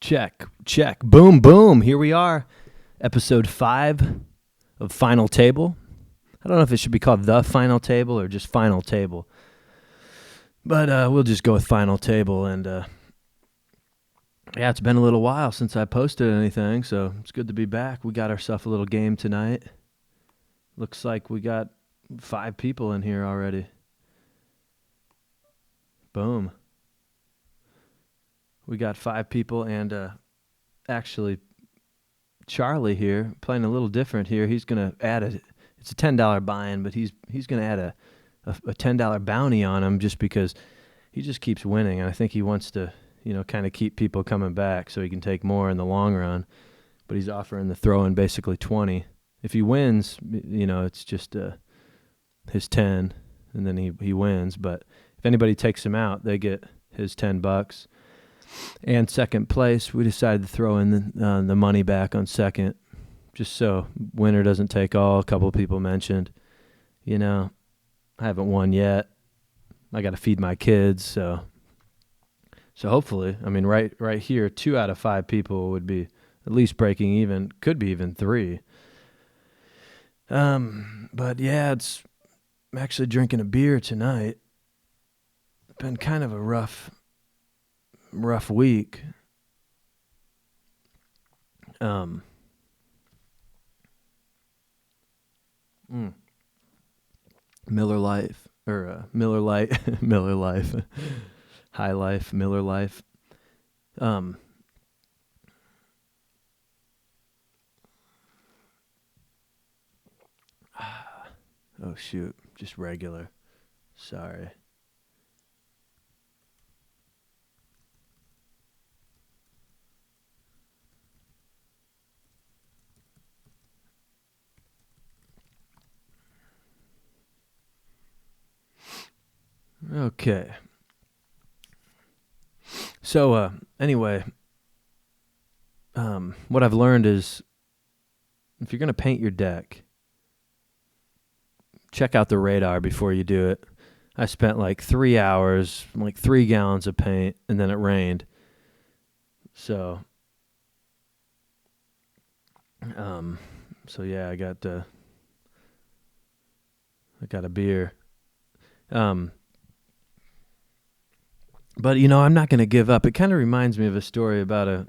Check, check. Boom, boom. Here we are. Episode 5 of Final Table. I don't know if it should be called The Final Table or just Final Table. But we'll just go with Final Table. And yeah, it's been a little while since I posted anything, so it's good to be back. We got ourselves a little game tonight. Looks like we got 5 people in here already. Boom. We got 5 people, and actually, Charlie here, playing a little different here. He's going to add it's a $10 buy-in, but he's going to add a $10 bounty on him just because he just keeps winning. And I think he wants to, kind of keep people coming back so he can take more in the long run. But he's offering the throw-in basically 20. If he wins, it's just his 10, and then he wins. But if anybody takes him out, they get his $10. And second place, we decided to throw in the money back on second, just so winner doesn't take all. A couple of people mentioned, I haven't won yet. I got to feed my kids, so hopefully, right here, 2 out of 5 people would be at least breaking even. Could be even 3. But yeah, I'm actually drinking a beer tonight. It's been kind of a rough week. Miller Life or Miller Lite, Miller Life, High Life, Miller Life. Oh shoot, just regular. Sorry. Okay. So, anyway, what I've learned is if you're going to paint your deck, check out the radar before you do it. I spent like 3 hours, like 3 gallons of paint, and then it rained. So yeah, I got a beer. But, I'm not going to give up. It kind of reminds me of a story about a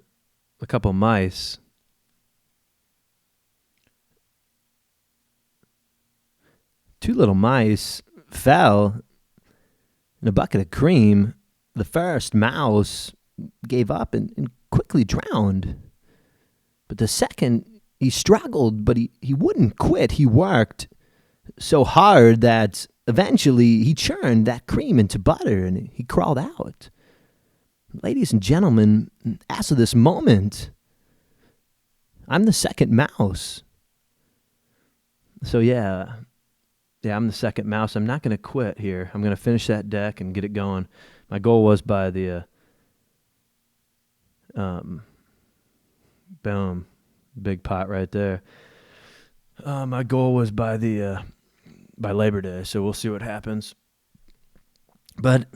couple mice. Two little mice fell in a bucket of cream. The first mouse gave up and quickly drowned. But the second, he struggled, but he wouldn't quit. He worked so hard that eventually he churned that cream into butter and he crawled out. Ladies and gentlemen, as of this moment, I'm the second mouse. So yeah, I'm the second mouse. I'm not going to quit here. I'm going to finish that deck and get it going. My goal was by the boom, big pot right there. My goal was by Labor Day, so we'll see what happens. But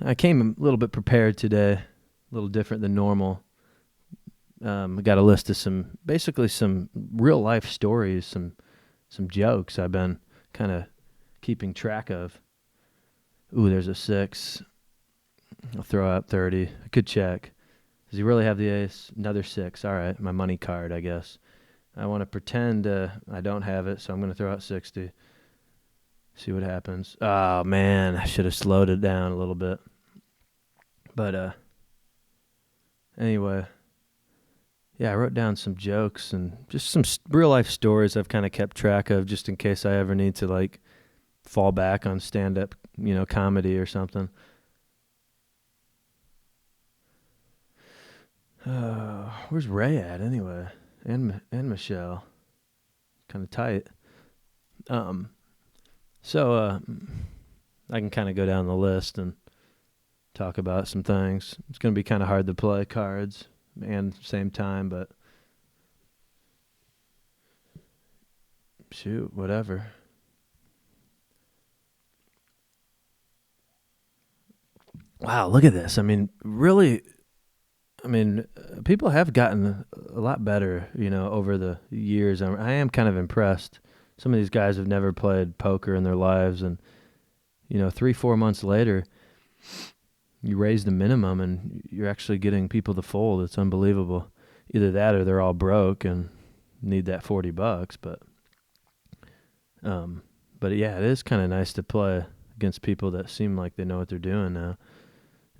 I came a little bit prepared today, a little different than normal. I got a list of some real life stories, some jokes I've been kind of keeping track of. Ooh, there's a 6. I'll throw out 30. I could check. Does he really have the ace? Another 6. All right, my money card, I guess. I want to pretend I don't have it, so I'm going to throw out 60. See what happens. Oh, man, I should have slowed it down a little bit. But anyway, yeah, I wrote down some jokes and just some real-life stories I've kind of kept track of just in case I ever need to, fall back on stand-up, comedy or something. Where's Ray at anyway? And Michelle. Kind of tight. So I can kind of go down the list and talk about some things. It's going to be kind of hard to play cards and same time, but shoot, whatever. Wow, look at this. Really, mean, people have gotten a lot better, over the years. I am kind of impressed. Some of these guys have never played poker in their lives, and 3-4 months later, you raise the minimum, and you're actually getting people to fold. It's unbelievable. Either that, or they're all broke and need that $40. But yeah, it is kind of nice to play against people that seem like they know what they're doing now,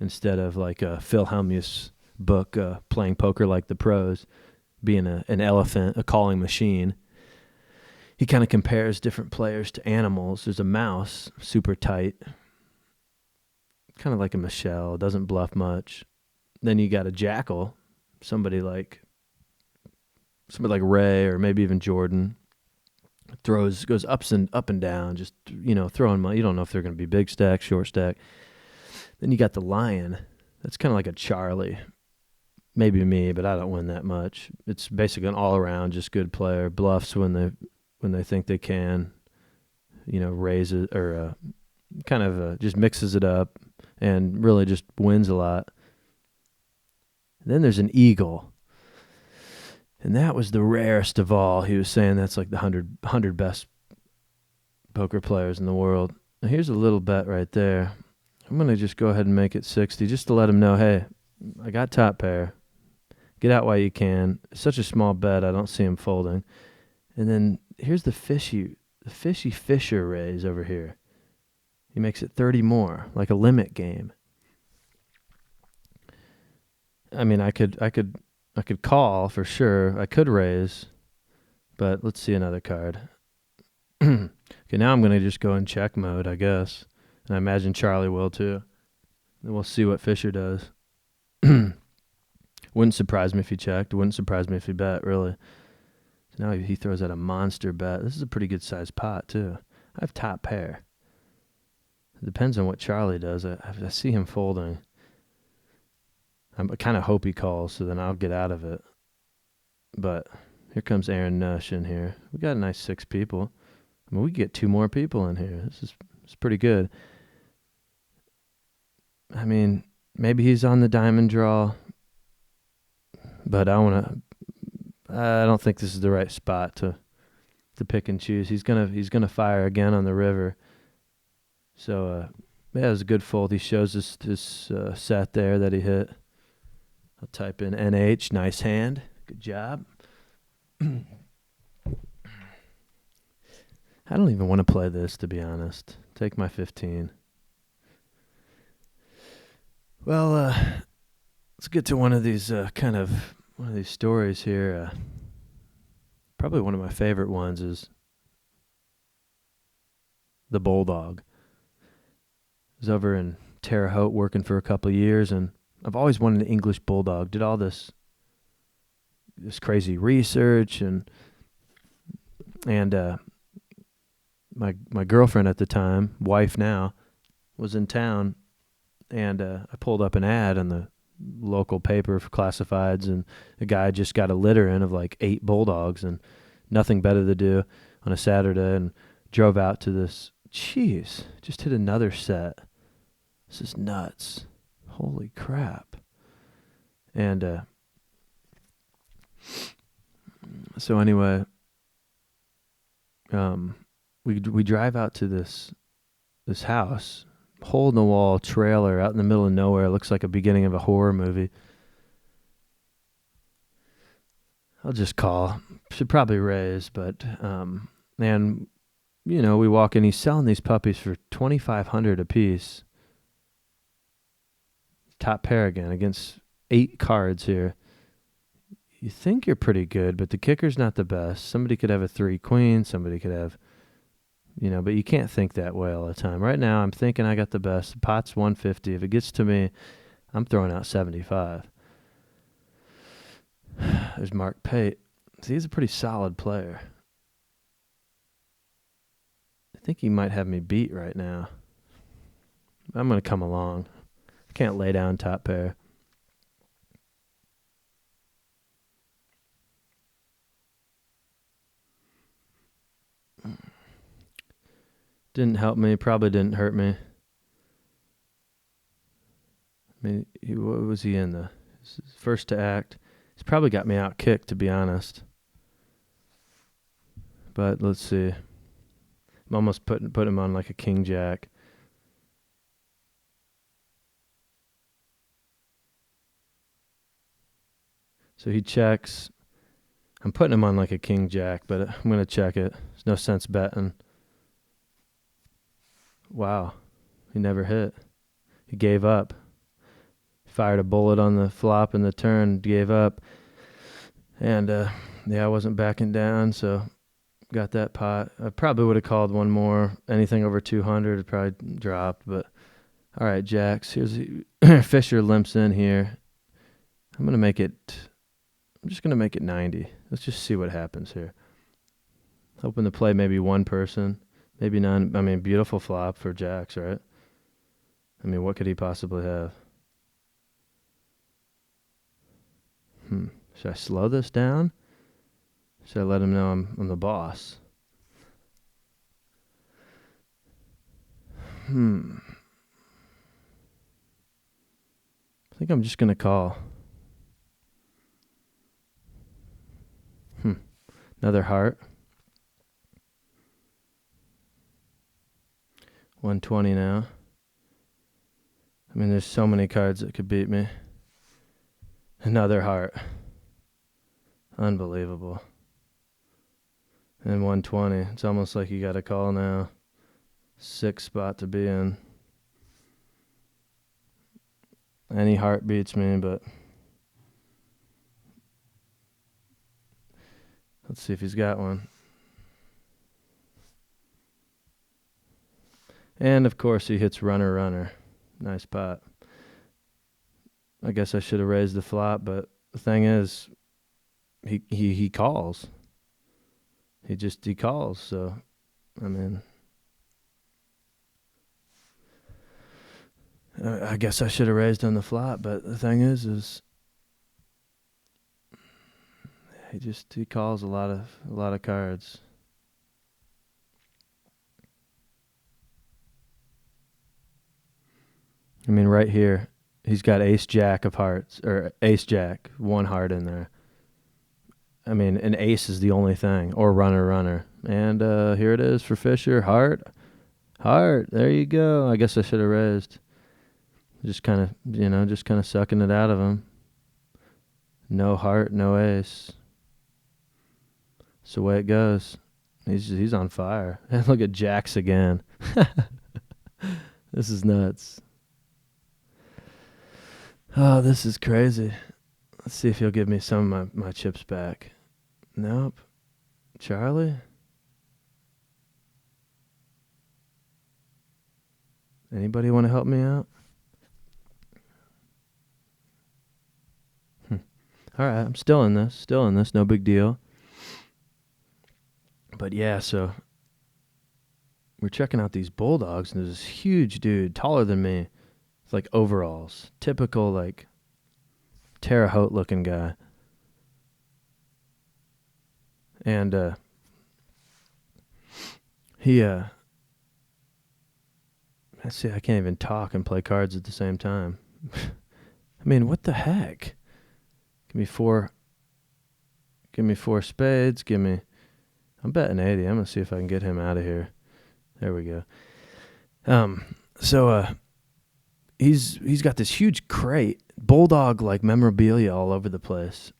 instead of like Phil Hellmuth's book, Playing Poker Like the Pros, being an elephant, a calling machine. He kind of compares different players to animals. There's a mouse, super tight, kind of like a Michelle, doesn't bluff much. Then you got a jackal, somebody like Ray, or maybe even Jordan, goes up and down, just throwing money. You don't know if they're going to be big stack, short stack. Then you got the lion. That's kind of like a Charlie. Maybe me, but I don't win that much. It's basically an all-around, just good player. Bluffs when they think they can. Raises or kind of just mixes it up and really just wins a lot. Then there's an eagle, and that was the rarest of all. He was saying that's like the 100 best poker players in the world. Now here's a little bet right there. I'm going to just go ahead and make it 60 just to let him know, hey, I got top pair. Get out while you can. It's such a small bet, I don't see him folding. And then here's the fishy Fisher raise over here. He makes it 30 more, like a limit game. I mean, I could call for sure. I could raise, but let's see another card. Okay, now I'm going to just go in check mode, I guess. And I imagine Charlie will too. And we'll see what Fisher does. Wouldn't surprise me if he checked. Wouldn't surprise me if he bet, really. So now he throws out a monster bet. This is a pretty good sized pot, too. I have top pair. It depends on what Charlie does. I see him folding. I kind of hope he calls, so then I'll get out of it. But here comes Aaron Nush in here. We got a nice 6 people. I mean, we get 2 more people in here. It's pretty good. I mean, maybe he's on the diamond draw, but I don't think this is the right spot to pick and choose. He's gonna fire again on the river. So yeah, it was a good fold. He shows us this set there that he hit. I'll type in NH, nice hand, good job. I don't even want to play this, to be honest. Take my 15. Well, let's get to one of these stories here. Probably one of my favorite ones is the Bulldog. I was over in Terre Haute working for a couple of years, and I've always wanted an English Bulldog. Did all this crazy research, and my girlfriend at the time, wife now, was in town, and I pulled up an ad in the local paper for classifieds, and the guy just got a litter in of like 8 Bulldogs and nothing better to do on a Saturday, and drove out to this. Jeez, just hit another set. This is nuts. Holy crap. And so anyway, we drive out to this house, hole in the wall trailer out in the middle of nowhere. It looks like a beginning of a horror movie. I'll just call. Should probably raise, but and we walk in. He's selling these puppies for $2,500 a piece. Top pair again against 8 cards here. You think you're pretty good, but the kicker's not the best. Somebody could have a 3 queen. Somebody could have, but you can't think that way all the time. Right now, I'm thinking I got the best. The pot's 150. If it gets to me, I'm throwing out 75. There's Mark Pate. See, he's a pretty solid player. I think he might have me beat right now. I'm going to come along. I can't lay down top pair. Didn't help me. Probably didn't hurt me. I mean, what was he in? First to act. He's probably got me out kicked, to be honest. But let's see. I'm almost put him on like a king jack. So he checks. I'm putting him on like a king jack, but I'm going to check it. There's no sense betting. Wow. He never hit. He gave up. Fired a bullet on the flop and the turn, gave up. And, I wasn't backing down, so got that pot. I probably would have called one more. Anything over 200 it probably dropped, but all right, jacks. Here's Fisher limps in here. I'm just going to make it 90. Let's just see what happens here. Hoping to play maybe one person, maybe none. I mean, beautiful flop for jacks, right? I mean, what could he possibly have? Should I slow this down? Should I let him know I'm the boss? I think I'm just going to call. Another heart. 120 now. I mean, there's so many cards that could beat me. Another heart. Unbelievable. And 120. It's almost like you got to call now. 6th spot to be in. Any heart beats me, but let's see if he's got one. And, of course, he hits runner. Nice pot. I guess I should have raised the flop, but the thing is, he calls. He calls, so, I mean, I guess I should have raised on the flop, but the thing is he calls a lot of cards. I mean, right here, he's got ace jack of hearts, or ace jack, one heart in there. I mean, an ace is the only thing, or runner. And here it is for Fisher, heart. There you go. I guess I should have raised. Just kind of sucking it out of him. No heart, no ace. That's the way it goes. He's on fire. And look at jacks again. This is nuts. Oh, this is crazy. Let's see if he'll give me some of my chips back. Nope. Charlie? Anybody want to help me out? All right, I'm still in this, no big deal. But yeah, so we're checking out these Bulldogs, and there's this huge dude, taller than me, with like overalls, typical like Terre Haute looking guy. And let's see, I can't even talk and play cards at the same time. I mean, what the heck? Give me four spades. I'm betting 80. I'm going to see if I can get him out of here. There we go. So he's got this huge crate, Bulldog like memorabilia all over the place.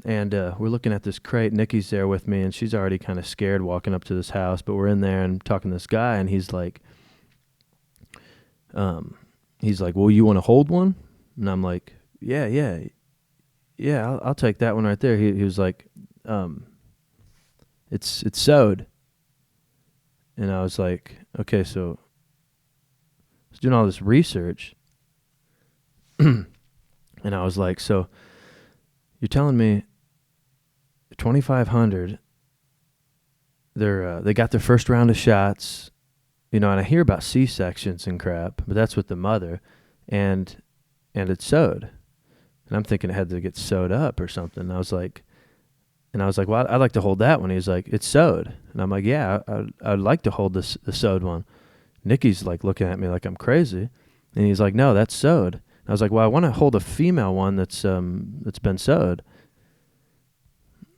And we're looking at this crate. Nikki's there with me, and she's already kind of scared walking up to this house. But we're in there and talking to this guy, and he's like, well, you want to hold one? And I'm like, yeah, I'll take that one right there. He was like, it's Sowed. And I was like, okay, so I was doing all this research. And I was like, so you're telling me 2,500, they got their first round of shots, and I hear about C-sections and crap, but that's with the mother, and it's Sowed. And I'm thinking it had to get sewed up or something. And I was like, well, I'd like to hold that one. He was like, it's Sowed. And I'm like, yeah, I'd like to hold the Sowed one. Nikki's like looking at me like I'm crazy. And he's like, no, that's Sowed. I was like, well, I want to hold a female one that's been sowed.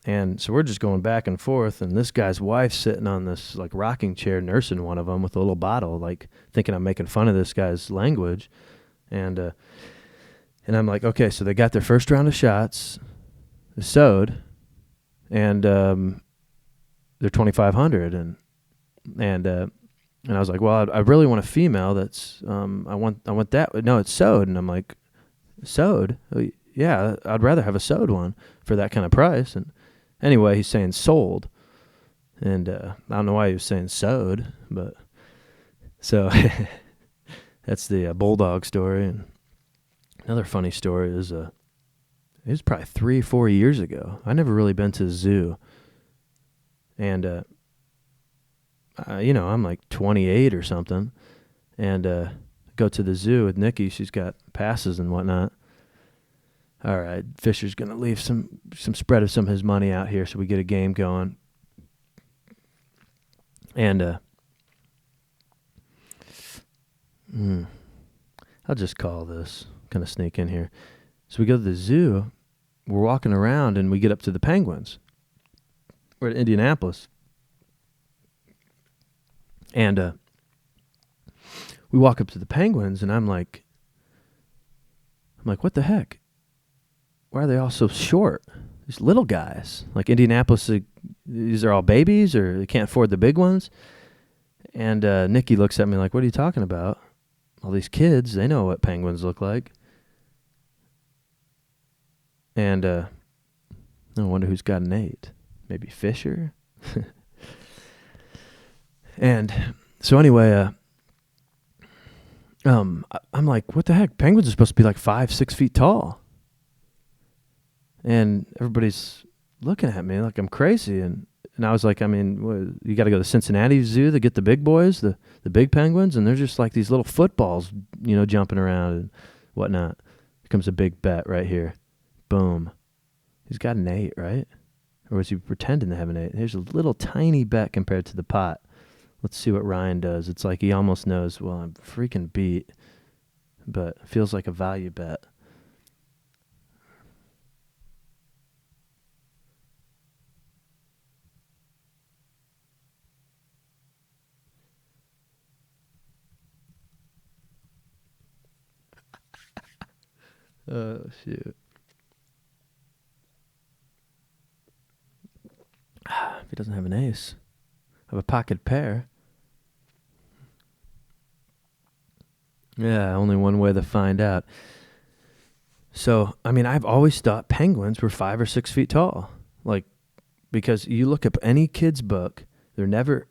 And so we're just going back and forth, and this guy's wife's sitting on this like rocking chair nursing one of them with a little bottle, like thinking I'm making fun of this guy's language. And I'm like, okay, so they got their first round of shots, sowed, and they're 2,500, and I was like, well, I really want a female that's I want that. No, it's sowed, and I'm like, sowed? Yeah, I'd rather have a sowed one for that kind of price. And anyway, he's saying sold, and I don't know why he was saying sowed, but so that's the Bulldog story. And another funny story is it was probably 3-4 years ago. I never really been to the zoo, and I'm like 28 or something, and go to the zoo with Nikki. She's got passes and whatnot. All right, Fisher's going to leave some spread of some of his money out here so we get a game going. And I'll just call this, kind of sneak in here. So we go to the zoo. We're walking around, and we get up to the penguins. We're at Indianapolis. And we walk up to the penguins, and I'm like, what the heck? Why are they all so short? These little guys. Like Indianapolis, these are all babies, or they can't afford the big ones? And Nikki looks at me like, what are you talking about? All these kids, they know what penguins look like. And I wonder who's got an 8. Maybe Fisher? And so anyway, I'm like, what the heck? Penguins are supposed to be like 5-6 feet tall. And everybody's looking at me like I'm crazy. And I was like, I mean, you got to go to the Cincinnati Zoo to get the big boys, the big penguins, and they're just like these little footballs, jumping around and whatnot. Here comes a big bet right here. Boom. He's got an 8, right? Or was he pretending to have an 8? Here's a little tiny bet compared to the pot. Let's see what Ryan does. It's like he almost knows, well, I'm freaking beat, but it feels like a value bet. Oh, shoot. If he doesn't have an ace, I have a pocket pair. Yeah, only one way to find out. So, I mean, I've always thought penguins were 5 or 6 feet tall. Like, because you look up any kid's book, they're never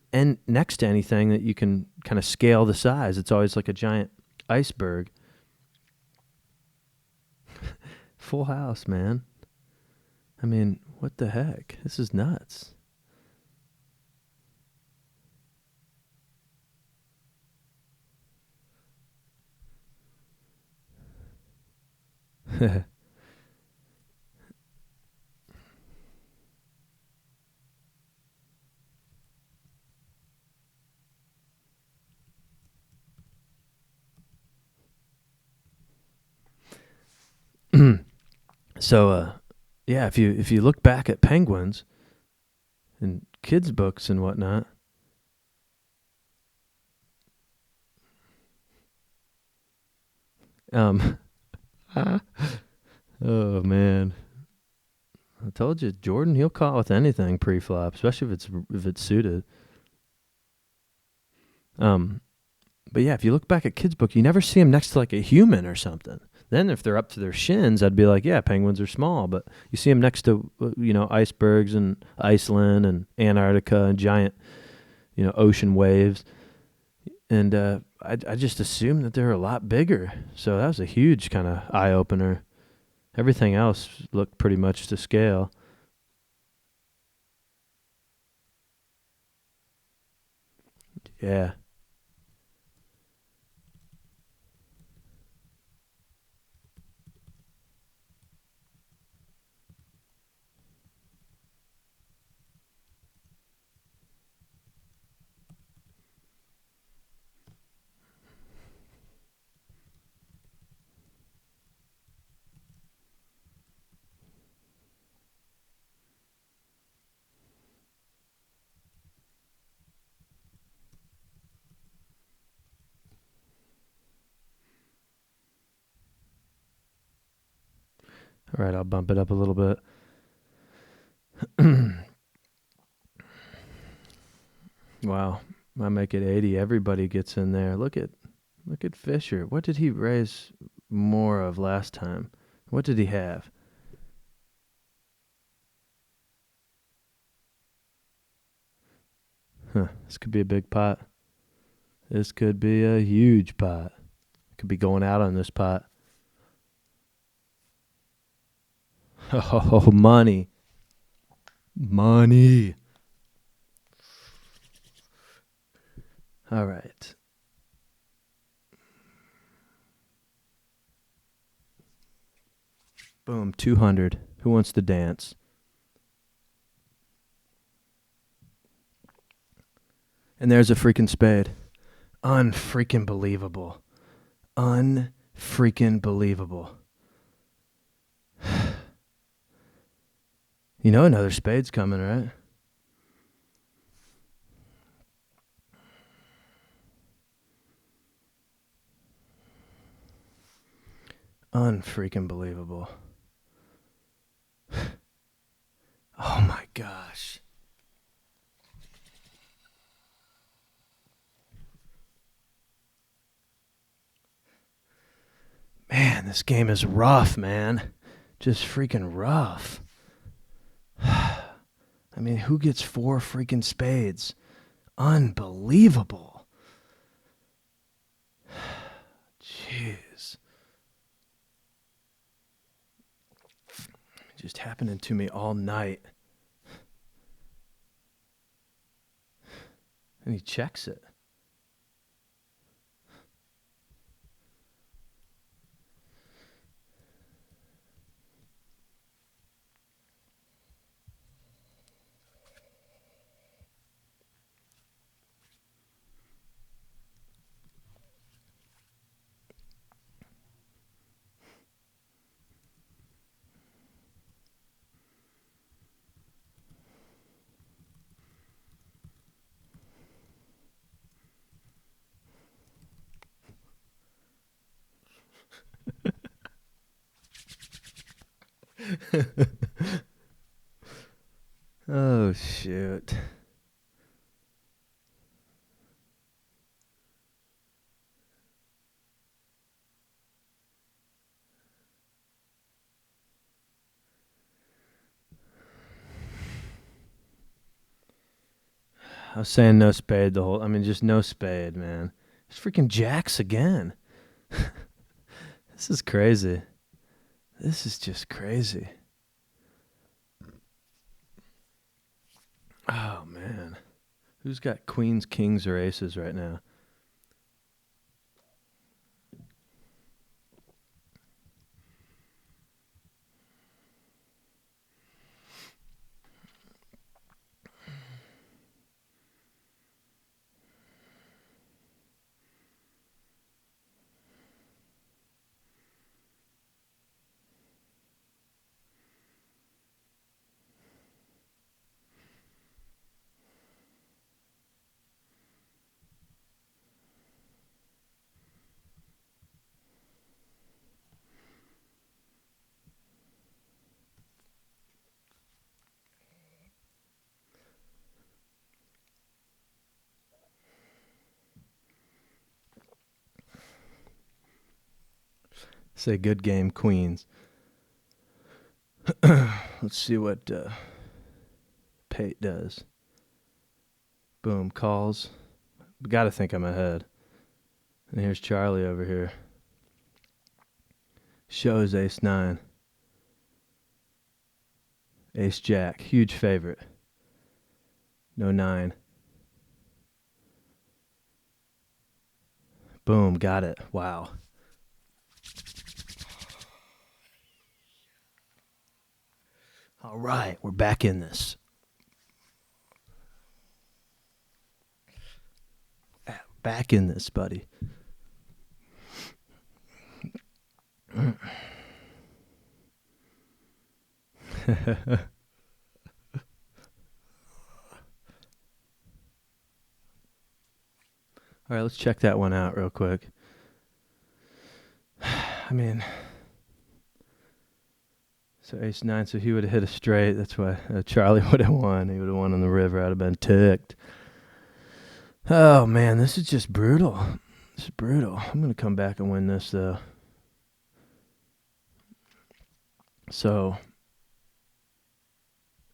next to anything that you can kind of scale the size. It's always like a giant iceberg. Full house, man. I mean, what the heck? This is nuts. So, yeah, if you look back at penguins in kids' books and whatnot, oh man, I told you, Jordan, he'll call with anything pre-flop, especially if it's suited. But yeah, if you look back at kids' book, you never see them next to like a human or something. Then if they're up to their shins, I'd be like, yeah, penguins are small. But you see them next to, icebergs and Iceland and Antarctica and giant, ocean waves. And I just assumed that they're a lot bigger. So that was a huge kind of eye-opener. Everything else looked pretty much to scale. Yeah. All right, I'll bump it up a little bit. Wow, I make it 80. Everybody gets in there. Look at Fisher. What did he raise more of last time? What did he have? Huh, this could be a big pot. This could be a huge pot. Could be going out on this pot. Oh, money. Money. All right. Boom, 200. Who wants to dance? And there's a freaking spade. Unfreaking believable. Unfreaking believable. You know another spade's coming, right? Unfreaking believable. Oh my gosh. Man, this game is rough, man. Just freaking rough. I mean, who gets 4 freaking spades? Unbelievable. Jeez. It just happening to me all night. And he checks it. Oh, shoot. I was saying no spade the whole... I mean, just no spade, man. It's freaking jacks again. This is crazy. This is just crazy. Oh, man. Who's got queens, kings, or aces right now? Say good game, queens. Let's see what Pate does. Boom, calls. Got to think I'm ahead. And here's Charlie over here. Shows ace 9. Ace jack, huge favorite. No 9. Boom, got it. Wow. All right, we're back in this. Back in this, buddy. All right, let's check that one out real quick. I mean, So ace nine, so he would have hit a straight. That's why Charlie would have won. He would have won on the river. I'd have been ticked. Oh, man, this is just brutal. This is brutal. I'm going to come back and win this, though. So,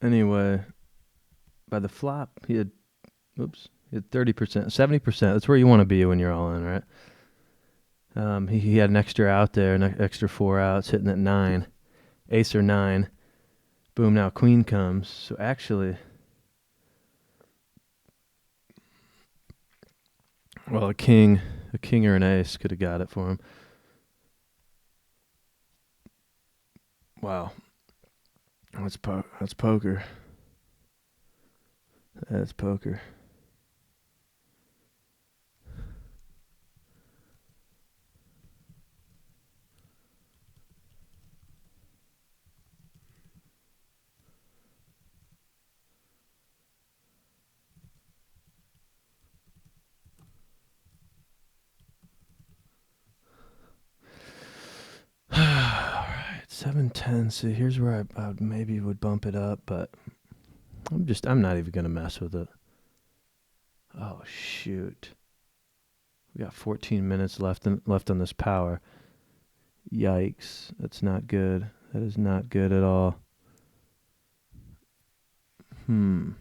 anyway, by the flop, he had 30%, 70%. That's where you want to be when you're all in, right? He had an extra out there, an extra 4 outs, hitting at 9. Ace or 9. Boom, now queen comes. So actually, well, a king or an ace could have got it for him. Wow. That's poker. That's poker. All right, 7-10. See, here's where I maybe would bump it up, but I'm not even gonna mess with it. Oh shoot, we got 14 minutes left on this power. Yikes, that's not good. That is not good at all. Could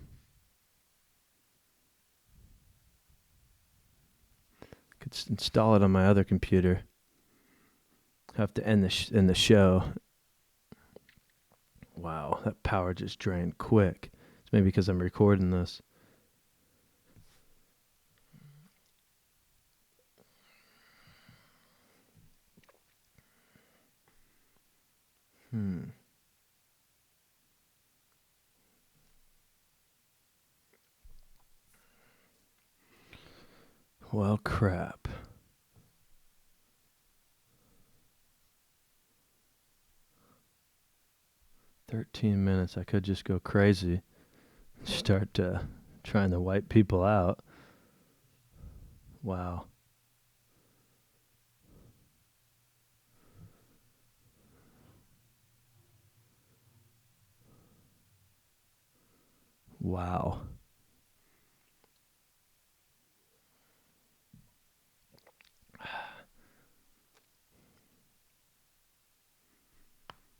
install it on my other computer. Have to end the show. Wow, that power just drained quick. It's maybe because I'm recording this. Well, crap. $13. I could just go crazy. Start trying to wipe people out. Wow. Wow.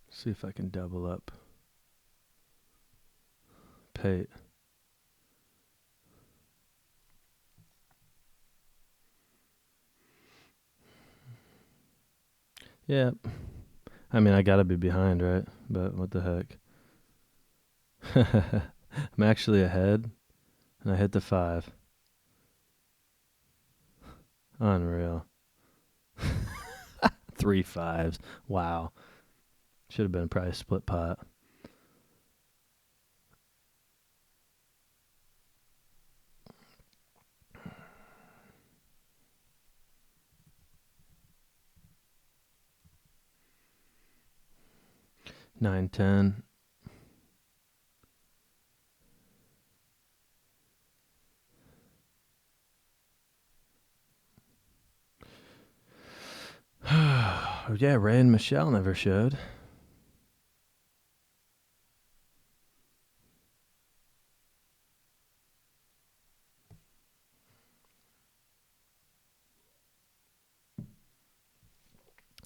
See if I can double up. Pate. Yeah. I mean, I gotta be behind, right? But what the heck? I'm actually ahead, and I hit the 5. Unreal. 3 5s. Wow. Should have been probably a split pot. Nine, 10. Yeah, Ray and Michelle never showed.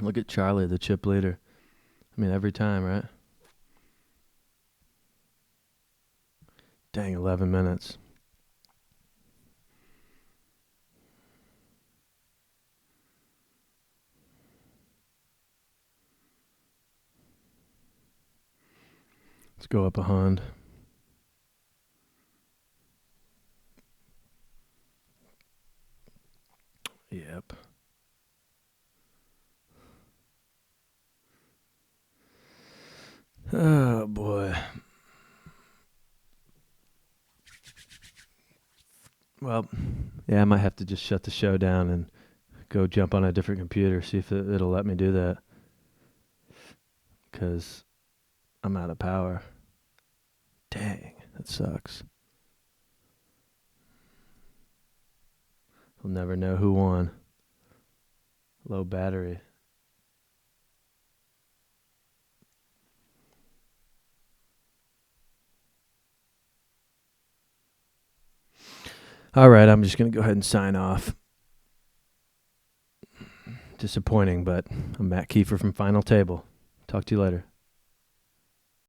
Look at Charlie, the chip leader. I mean, every time, right? Dang, 11 minutes. Let's go up a hand. Yep. Oh, boy. Well, yeah, I might have to just shut the show down and go jump on a different computer, see if it'll let me do that. Because I'm out of power. Dang, that sucks. We'll never know who won. Low battery. All right, I'm just going to go ahead and sign off. Disappointing, but I'm Matt Kiefer from Final Table. Talk to you later.